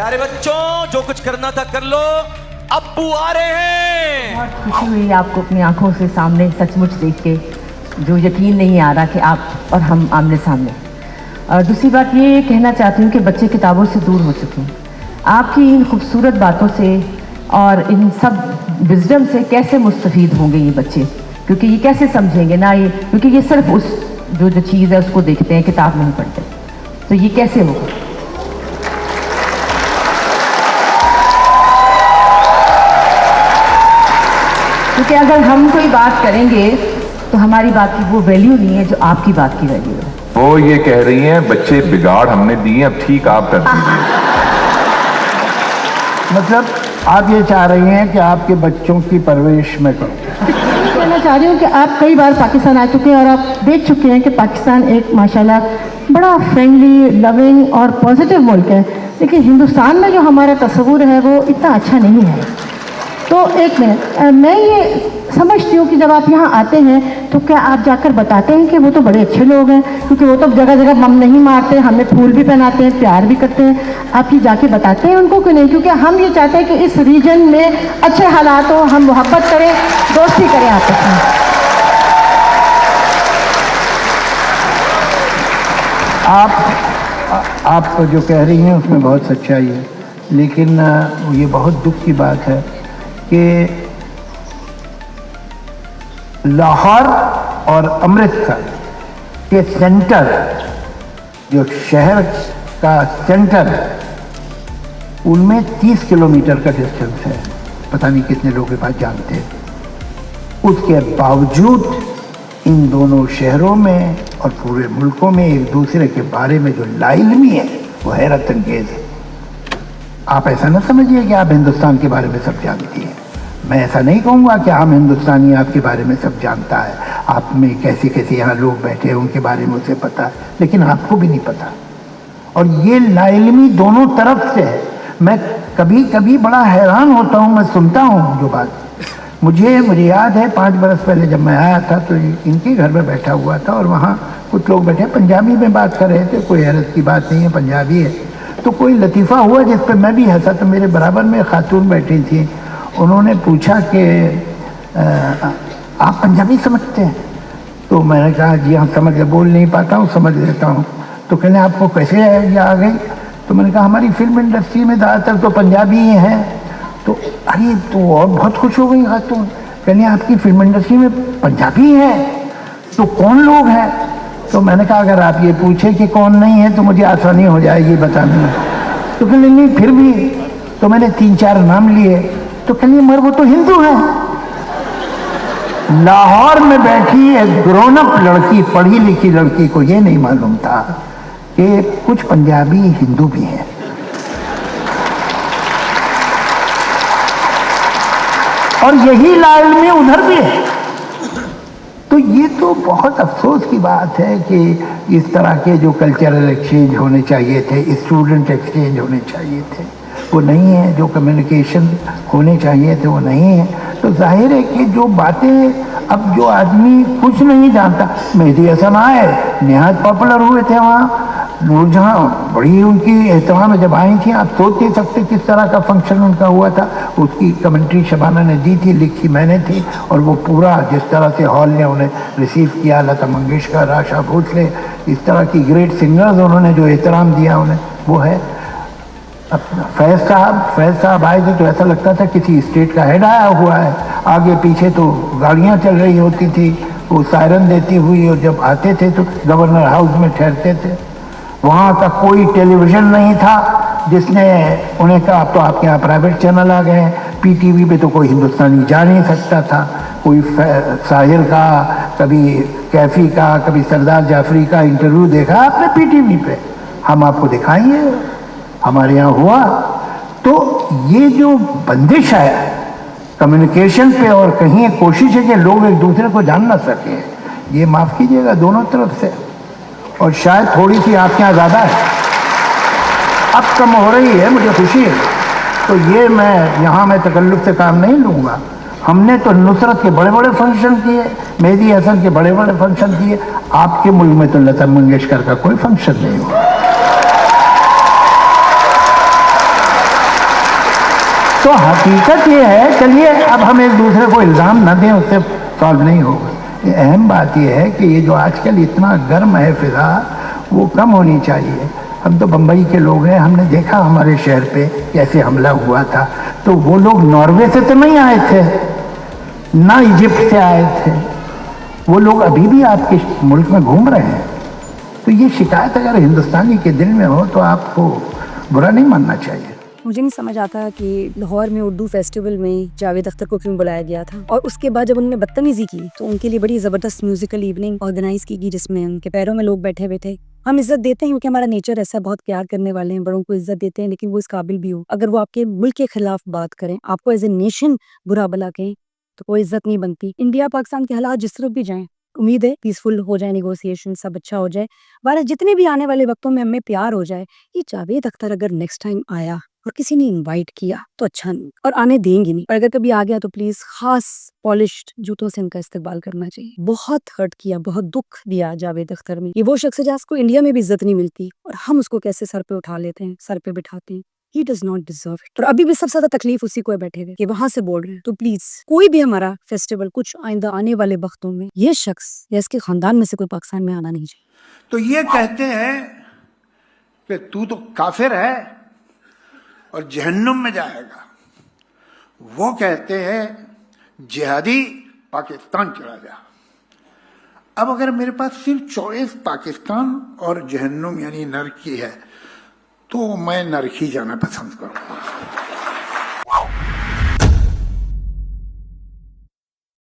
پیارے بچوں جو کچھ کرنا تھا کر لو, ابو آ رہے ہیں. بہت خوشی ہوئی آپ کو اپنی آنکھوں سے سامنے سچ مچ دیکھ کے, جو یقین نہیں آ رہا کہ آپ اور ہم آمنے سامنے. اور دوسری بات یہ کہنا چاہتی ہوں کہ بچے کتابوں سے دور ہو چکے ہیں. آپ کی ان خوبصورت باتوں سے اور ان سب وزڈم سے کیسے مستفید ہوں گے یہ بچے, کیونکہ یہ کیسے سمجھیں گے نا, یہ کیونکہ یہ صرف اس جو چیز ہے اس کو دیکھتے ہیں, کتاب نہیں پڑھتے, تو یہ کیسے ہوگا. کیونکہ اگر ہم کوئی بات کریں گے تو ہماری بات کی وہ ویلیو نہیں ہے جو آپ کی بات کی ویلیو ہے. وہ یہ کہہ رہی ہیں بچے بگاڑ ہم نے دیے, اب ٹھیک آپ کر دیجیے. مطلب آپ یہ چاہ رہی ہیں کہ آپ کے بچوں کی پرورش میں کروں. کہنا چاہ رہی ہوں کہ آپ کئی بار پاکستان آ چکے ہیں اور آپ دیکھ چکے ہیں کہ پاکستان ایک ماشاءاللہ بڑا فرینڈلی, لونگ اور پازیٹیو ملک ہے, لیکن ہندوستان میں جو ہمارا تصور ہے وہ اتنا اچھا نہیں ہے. تو ایک منٹ, میں یہ سمجھتی ہوں کہ جب آپ یہاں آتے ہیں تو کیا آپ جا کر بتاتے ہیں کہ وہ تو بڑے اچھے لوگ ہیں, کیونکہ وہ تو جگہ جگہ بم نہیں مارتے, ہمیں پھول بھی پہناتے ہیں, پیار بھی کرتے ہیں, آپ یہ جا کے بتاتے ہیں ان کو کہ نہیں, کیونکہ ہم یہ چاہتے ہیں کہ اس ریجن میں اچھے حالات ہوں, ہم محبت کریں, دوستی کریں آپس میں. آپ جو کہہ رہی ہیں اس میں بہت سچائی ہے, لیکن یہ بہت دکھ کی بات ہے کہ لاہور اور امرتسر کے سینٹر, جو شہر کا سینٹر ہے, ان میں 30 کلومیٹر کا ڈسٹینس ہے. پتہ نہیں کتنے لوگ یہ بات جانتے ہیں. اس کے باوجود ان دونوں شہروں میں اور پورے ملکوں میں ایک دوسرے کے بارے میں جو لا علمی ہے وہ حیرت انگیز ہے. آپ ایسا نہ سمجھیے کہ آپ ہندوستان کے بارے میں سب جانتی ہیں. میں ایسا نہیں کہوں گا کہ عام ہندوستانی آپ کے بارے میں سب جانتا ہے. آپ میں کیسے کیسے یہاں لوگ بیٹھے ہیں ان کے بارے میں اسے پتہ ہے, لیکن آپ کو بھی نہیں پتہ. اور یہ لا علمی دونوں طرف سے ہے. میں کبھی کبھی بڑا حیران ہوتا ہوں, میں سنتا ہوں جو بات. مجھے یاد ہے 5 برس پہلے جب میں آیا تھا تو ان کے گھر میں بیٹھا ہوا تھا, اور وہاں کچھ لوگ بیٹھے پنجابی میں بات کر رہے تھے. کوئی حیرت کی بات نہیں ہے, پنجابی ہے. تو کوئی لطیفہ ہوا جس پہ میں بھی ہنسا. تو میرے برابر میں خاتون بیٹھی تھی, انہوں نے پوچھا کہ آپ پنجابی سمجھتے ہیں؟ تو میں نے کہا جی ہاں سمجھ, بول نہیں پاتا ہوں, سمجھ لیتا ہوں. تو کہنے آپ کو کیسے آ گئی؟ تو میں نے کہا ہماری فلم انڈسٹری میں زیادہ تر تو پنجابی ہی ہیں. تو ارے تو اور بہت خوش ہو گئی خاتون, کہنے آپ کی فلم انڈسٹری میں پنجابی ہے تو کون لوگ ہیں؟ تو میں نے کہا اگر آپ یہ پوچھیں کہ کون نہیں ہے تو مجھے آسانی ہو جائے گی بتانے میں. تو کہنے نہیں پھر بھی. تو میں نے 3-4 نام لیے. تو کہنے مگر وہ تو ہندو ہیں. لاہور میں بیٹھی ایک گرون اپ لڑکی, پڑھی لکھی لڑکی کو یہ نہیں معلوم تھا کہ کچھ پنجابی ہندو بھی ہیں. اور یہی لا علمی ادھر بھی ہے. تو یہ تو بہت افسوس کی بات ہے کہ اس طرح کے جو کلچرل ایکسچینج ہونے چاہیے تھے, اسٹوڈنٹ ایکسچینج ہونے چاہیے تھے, وہ نہیں ہے. جو کمیونیکیشن ہونے چاہیے تھے وہ نہیں ہے. تو ظاہر ہے کہ جو باتیں اب جو آدمی کچھ نہیں جانتا. مہدی حسن آئے, نہایت پاپولر ہوئے تھے وہاں. نور جہاں بڑی ان کی اہتمام جب آئی تھیں, آپ سوچ نہیں سکتے کس طرح کا فنکشن ان کا ہوا تھا. اس کی کمنٹری شبانہ نے دی تھی, لکھی میں نے تھی, اور وہ پورا جس طرح سے ہال نے انہیں ریسیو کیا, لتا منگیشکر, آشا بھوسلے, اس طرح کی گریٹ سنگرز انہوں نے جو احترام دیا انہیں, وہ ہے. فیض صاحب آئے تھے تو ایسا لگتا تھا کسی اسٹیٹ کا ہیڈ آیا ہوا ہے. آگے پیچھے تو گاڑیاں چل رہی ہوتی تھی وہ سائرن دیتی ہوئی, اور جب آتے تھے تو گورنر ہاؤس میں ٹھہرتے تھے. وہاں کا کوئی ٹیلی ویژن نہیں تھا جس نے انہیں کہا اب تو آپ کے یہاں پرائیویٹ چینل آ گئے ہیں. پی ٹی وی پہ تو کوئی ہندوستانی جا نہیں سکتا تھا. کوئی ساحر کا, کبھی کیفی کا, کبھی سردار جعفری کا انٹرویو دیکھا آپ نے پی ٹی وی پہ؟ ہم آپ کو دکھائیں گے, ہمارے یہاں ہوا. تو یہ جو بندش ہے کمیونیکیشن پہ, اور کہیں کوشش ہے کہ لوگ ایک دوسرے کو جان نہ سکیں, یہ معاف کیجیے گا دونوں طرف سے. اور شاید تھوڑی سی آپ کے یہاں زیادہ ہے, اب کم ہو رہی ہے, مجھے خوشی ہے. تو یہ میں تکلف سے کام نہیں لوں گا. ہم نے تو نصرت کے بڑے بڑے فنکشن کیے, مہدی حسن کے بڑے بڑے فنکشن کیے. آپ کے ملک میں تو لتا منگیشکر کا کوئی فنکشن نہیں ہوا. تو حقیقت یہ ہے، چلیے اب ہم ایک دوسرے کو الزام نہ دیں، اس سے سالو نہیں ہوگا. یہ اہم بات یہ ہے کہ یہ جو آج کل اتنا گرم ہے فضا، وہ کم ہونی چاہیے. ہم تو بمبئی کے لوگ ہیں، ہم نے دیکھا ہمارے شہر پہ کیسے حملہ ہوا تھا. تو وہ لوگ ناروے سے تو نہیں آئے تھے، نہ ایجپٹ سے آئے تھے، وہ لوگ ابھی بھی آپ کے ملک میں گھوم رہے ہیں. تو یہ شکایت اگر ہندوستانی کے دل میں ہو تو آپ کو برا نہیں ماننا چاہیے. مجھے نہیں سمجھ آتا کہ لاہور میں اردو فیسٹیول میں جاوید اختر کو کیوں بلایا گیا تھا، اور اس کے بعد جب انہوں نے بدتمیزی کی تو ان کے لیے بڑی زبردست میوزیکل ایوننگ آرگنائز کی گئی جس میں ان کے پیروں میں لوگ بیٹھے ہوئے تھے. ہم عزت دیتے ہیں کیونکہ ہمارا نیچر ایسا، بہت پیار کرنے والے ہیں، بڑوں کو عزت دیتے ہیں، لیکن وہ اس قابل بھی ہو. اگر وہ آپ کے ملک کے خلاف بات کریں، آپ کو ایز اے نیشن برا بلا کہیں، تو کوئی عزت نہیں بنتی. انڈیا پاکستان کے حالات جس طرف بھی جائیں، امید ہے پیسفل ہو جائے، نیگوسیشن سب اچھا ہو جائے، بارہ جتنے بھی آنے والے وقتوں میں ہمیں پیار ہو جائے. یہ جاوید اختر اگر نیکسٹ ٹائم آیا اور کسی نے انوائٹ کیا تو اچھا نہیں، اور آنے دیں گی نہیں، اور اگر کبھی آ گیا تو پلیز خاص پالشڈ جوتوں سے ان کا استقبال کرنا چاہیے. بہت ہرٹ کیا، بہت دکھ دیا جاوید اختر میں. یہ وہ شخص ہے جس کو انڈیا میں بھی عزت نہیں ملتی، اور ہم اس کو کیسے سر پہ اٹھا لیتے ہیں، سر پہ بٹھاتے ہیں. He does not deserve it. اور ابھی بھی سب سے زیادہ تکلیف اسی کو ہے بیٹھے ہوئے کہ وہاں سے بول رہے ہیں. تو پلیز کوئی بھی ہمارا فیسٹیول کچھ آئندہ آنے والے وقتوں میں یہ شخص یا اس کے خاندان میں سے کوئی پاکستان میں آنا نہیں چاہیے. تو یہ کہتے ہیں کہ تو کافر ہے اور جہنم میں جائے گا. وہ کہتے ہیں جہادی پاکستان چلا جا. اب اگر میرے پاس صرف چوائس پاکستان اور جہنم یعنی نرک کی ہے تو میں نرک ہی جانا پسند کروں گا.